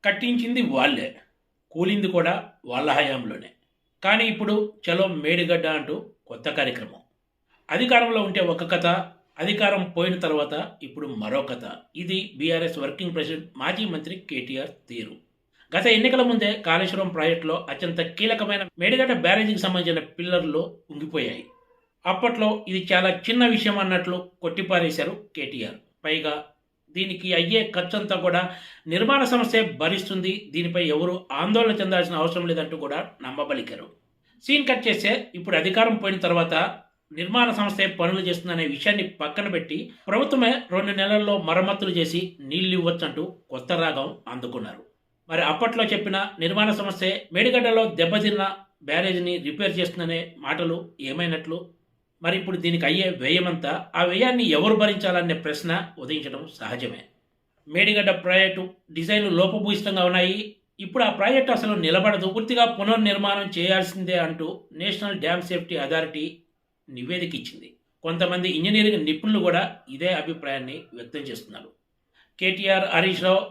కట్టించింది వాళ్ళే, కూలింది కూడా వాళ్ళ హయాంలోనే. కానీ ఇప్పుడు చలో మేడిగడ్డ అంటూ కొత్త కార్యక్రమం. అధికారంలో ఉంటే ఒక కథ, అధికారం పోయిన తర్వాత ఇప్పుడు మరో కథ. ఇది బీఆర్ఎస్ వర్కింగ్ ప్రెసిడెంట్ మాజీ మంత్రి కేటీఆర్ తీరు. గత ఎన్నికల ముందే కాళేశ్వరం ప్రాజెక్టులో అత్యంత కీలకమైన మేడిగడ్డ బ్యారేజీకి సంబంధించిన పిల్లర్లు ఉంగిపోయాయి. అప్పట్లో ఇది చాలా చిన్న విషయం అన్నట్లు కొట్టిపారేశారు కేటీఆర్. పైగా దీనికి అయ్యే ఖర్చంతా కూడా నిర్మాణ సంస్థే భరిస్తుంది, దీనిపై ఎవరు ఆందోళన చెందాల్సిన అవసరం లేదంటూ కూడా నమ్మబలికారు. సీన్ కట్ చేస్తే ఇప్పుడు అధికారం పోయిన తర్వాత నిర్మాణ సంస్థే పనులు చేస్తుందనే విషయాన్ని పక్కన పెట్టి ప్రభుత్వమే 2 నెలల్లో మరమ్మతులు చేసి నీళ్లు ఇవ్వచ్చంటూ కొత్త రాగం అందుకున్నారు. మరి అప్పట్లో చెప్పిన నిర్మాణ సంస్థే మేడిగడ్డలో దెబ్బతిన్న బ్యారేజ్ని రిపేర్ చేస్తుందనే మాటలు ఏమైనట్లు? మరి ఇప్పుడు దీనికి అయ్యే వ్యయమంతా, ఆ వ్యయాన్ని ఎవరు భరించాలనే ప్రశ్న ఉదయించడం సహజమే. మేడిగడ్డ ప్రాజెక్టు డిజైన్లు లోపభూయిష్టంగా ఉన్నాయి, ఇప్పుడు ఆ ప్రాజెక్టు అసలు నిలబడదు, పూర్తిగా పునర్నిర్మాణం చేయాల్సిందే అంటూ నేషనల్ డ్యామ్ సేఫ్టీ అథారిటీ నివేదిక ఇచ్చింది. కొంతమంది ఇంజనీరింగ్ నిపుణులు కూడా ఇదే అభిప్రాయాన్ని వ్యక్తం చేస్తున్నారు. KTR, Harish Rao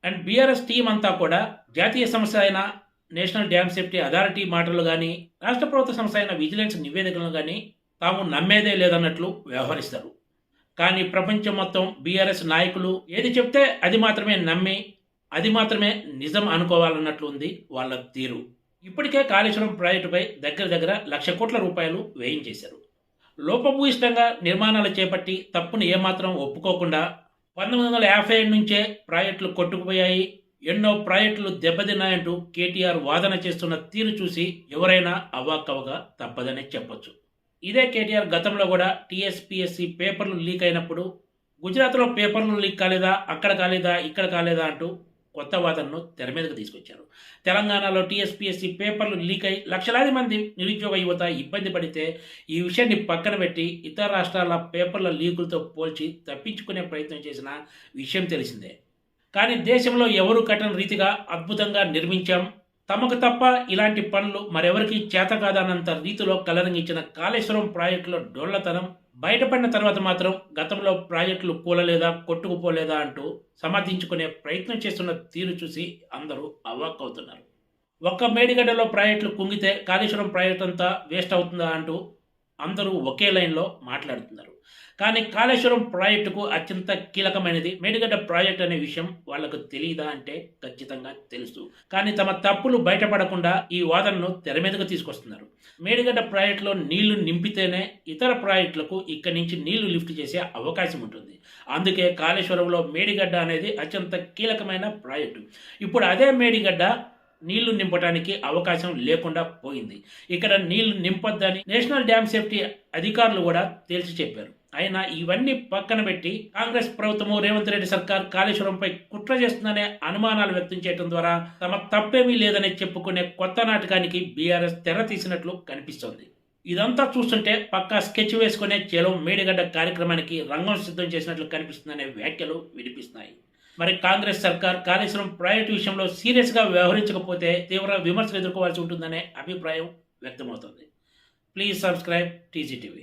and BRS team అంతా కూడా జాతీయ సంస్థ అయిన నేషనల్ డ్యామ్ సేఫ్టీ అథారిటీ మాటలు కానీ, రాష్ట్ర ప్రభుత్వ సంస్థ అయిన విజిలెన్స్ నివేదికలను కానీ తాము నమ్మేదే లేదన్నట్లు వ్యవహరిస్తారు. కానీ ప్రపంచం మొత్తం బీఆర్ఎస్ నాయకులు ఏది చెప్తే అది మాత్రమే నమ్మి, అది మాత్రమే నిజం అనుకోవాలన్నట్లు ఉంది వాళ్ళ తీరు. ఇప్పటికే కాళేశ్వరం ప్రాజెక్టుపై దగ్గర దగ్గర 1,00,000 కోట్ల రూపాయలు వేయించేశారు. లోపభూయిష్టంగా నిర్మాణాలు చేపట్టి తప్పును ఏమాత్రం ఒప్పుకోకుండా 1957 నుంచే ప్రాజెక్టులు కొట్టుకుపోయాయి, ఎన్నో ప్రాజెక్టులు దెబ్బతిన్నాయంటూ కేటీఆర్ వాదన చేస్తున్న తీరు చూసి ఎవరైనా అవాక్కవగా తప్పదనే చెప్పొచ్చు. ఇదే కేటీఆర్ గతంలో కూడా టీఎస్పీఎస్సీ పేపర్లు లీక్ అయినప్పుడు గుజరాత్లో పేపర్లు లీక్ కాలేదా, అక్కడ కాలేదా, ఇక్కడ కాలేదా అంటూ కొత్త వాదనను తెర మీదకు తీసుకొచ్చారు. తెలంగాణలో టీఎస్పీఎస్సీ పేపర్లు లీక్ అయి లక్షలాది మంది నిరుద్యోగ యువత ఇబ్బంది పడితే ఈ విషయాన్ని పక్కన పెట్టి ఇతర రాష్ట్రాల పేపర్ల లీకులతో పోల్చి తప్పించుకునే ప్రయత్నం చేసిన విషయం తెలిసిందే. కానీ దేశంలో ఎవరు కట్టని రీతిగా అద్భుతంగా నిర్మించాం, తమకు తప్ప ఇలాంటి పనులు మరెవరికి చేత కాదన్నంత రీతిలో కలరింగించిన కాళేశ్వరం ప్రాజెక్టులో డొల్లతనం బయటపడిన తర్వాత మాత్రం గతంలో ప్రాజెక్టులు కూలలేదా, కొట్టుకుపోలేదా అంటూ సమర్థించుకునే ప్రయత్నం చేస్తున్న తీరు చూసి అందరూ అవాక్కవుతున్నారు. ఒక్క మేడిగడ్డలో ప్రాజెక్టులు కుంగితే కాళేశ్వరం ప్రాజెక్టు అంతా వేస్ట్ అవుతుందా అంటూ అందరూ ఒకే లైన్లో మాట్లాడుతున్నారు. కానీ కాళేశ్వరం ప్రాజెక్టుకు అత్యంత కీలకమైనది మేడిగడ్డ ప్రాజెక్ట్ అనే విషయం వాళ్లకు తెలియదా అంటే ఖచ్చితంగా తెలుసు. కానీ తమ తప్పులు బయటపడకుండా ఈ వాదనను తెర మీదకు తీసుకొస్తున్నారు. మేడిగడ్డ ప్రాజెక్టులో నీళ్లు నింపితేనే ఇతర ప్రాజెక్టులకు ఇక్కడి నుంచి నీళ్లు లిఫ్ట్ చేసే అవకాశం ఉంటుంది. అందుకే కాళేశ్వరంలో మేడిగడ్డ అనేది అత్యంత కీలకమైన ప్రాజెక్టు. ఇప్పుడు అదే మేడిగడ్డ నీళ్లు నింపడానికి అవకాశం లేకుండా పోయింది. ఇక్కడ నీళ్లు నింపొద్దని నేషనల్ డ్యామ్ సేఫ్టీ అధికారులు కూడా తేల్చి చెప్పారు. అయినా ఇవన్నీ పక్కన పెట్టి కాంగ్రెస్ ప్రభుత్వము, రేవంత్ రెడ్డి సర్కార్ కాళేశ్వరంపై కుట్ర చేస్తుందనే అనుమానాలు వ్యక్తం చేయడం ద్వారా తమ తప్పేమీ లేదని చెప్పుకునే కొత్త నాటకానికి బీఆర్ఎస్ తెర తీసినట్లు కనిపిస్తోంది. ఇదంతా చూస్తుంటే పక్కా స్కెచ్ వేసుకునే చేలో మేడిగడ్డ కార్యక్రమానికి రంగం సిద్ధం చేసినట్లు కనిపిస్తుందనే వ్యాఖ్యలు వినిపిస్తున్నాయి. మరి కాంగ్రెస్ సర్కార్ కాళేశ్వరం ప్రాజెక్టు విషయంలో సీరియస్గా వ్యవహరించకపోతే తీవ్ర విమర్శలు ఎదుర్కోవాల్సి ఉంటుందనే అభిప్రాయం వ్యక్తమవుతోంది. Please subscribe TGTV.